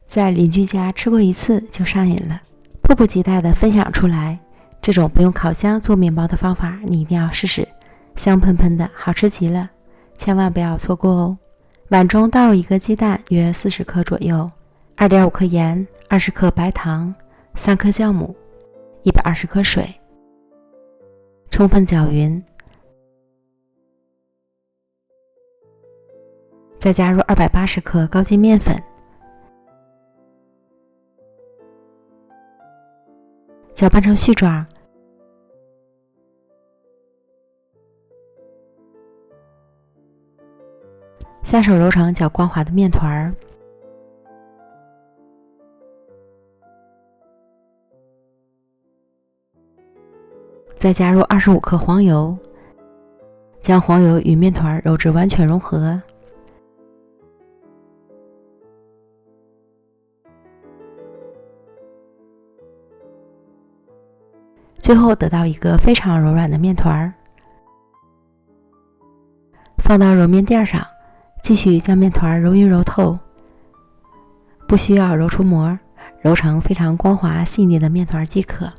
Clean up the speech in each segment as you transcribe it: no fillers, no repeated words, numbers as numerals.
在邻居家吃过一次就上瘾了，迫不及待地分享出来。这种不用烤箱做面包的方法你一定要试试，香喷喷的，好吃极了，千万不要错过哦。碗中倒入一个鸡蛋约40克左右， 2.5 克盐， 20克白糖， 3克酵母，120克水，充分搅匀，再加入280克高筋面粉，搅拌成絮状，下手揉成较光滑的面团儿，再加入25克黄油，将黄油与面团揉至完全融合。最后得到一个非常柔软的面团，放到揉面垫上，继续将面团揉匀揉透，不需要揉出膜，揉成非常光滑细腻的面团即可。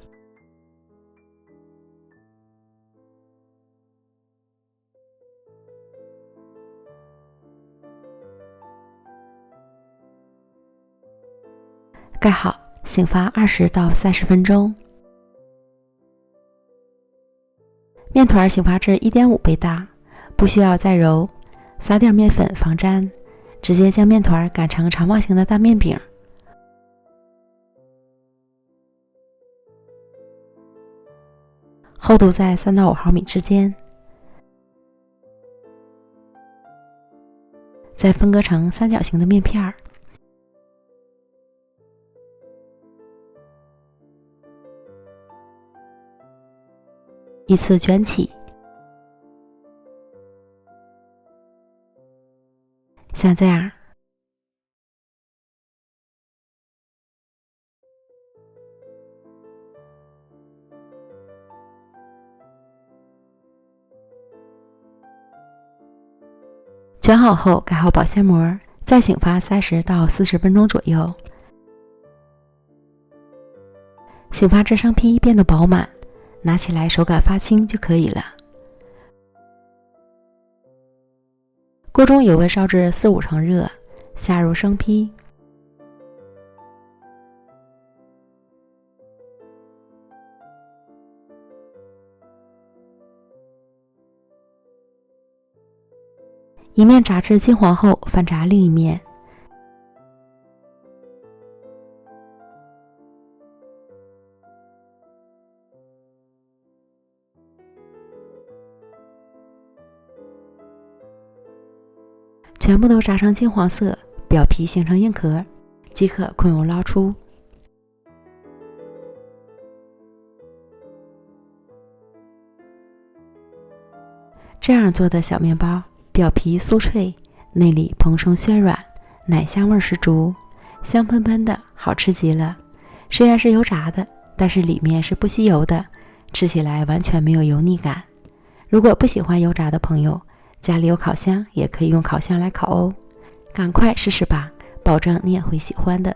盖好，醒发20到30分钟。面团醒发至 1.5 倍大，不需要再揉，撒点面粉防粘，直接将面团擀成长方形的大面饼。厚度在3到5毫米之间，再分割成三角形的面片儿。依次卷起，像这样。卷好后盖好保鲜膜，再醒发30到40分钟左右。醒发至生坯变得饱满，拿起来手感发轻就可以了。锅中油温烧至4-5成热，下入生坯，一面炸至金黄后翻炸另一面。全部都炸成金黄色，表皮形成硬壳，即可控油捞出。这样做的小面包，表皮酥脆，内里蓬松暄软，奶香味十足，香喷喷的，好吃极了。虽然是油炸的，但是里面是不吸油的，吃起来完全没有油腻感。如果不喜欢油炸的朋友，家里有烤箱也可以用烤箱来烤哦，赶快试试吧，保证你也会喜欢的。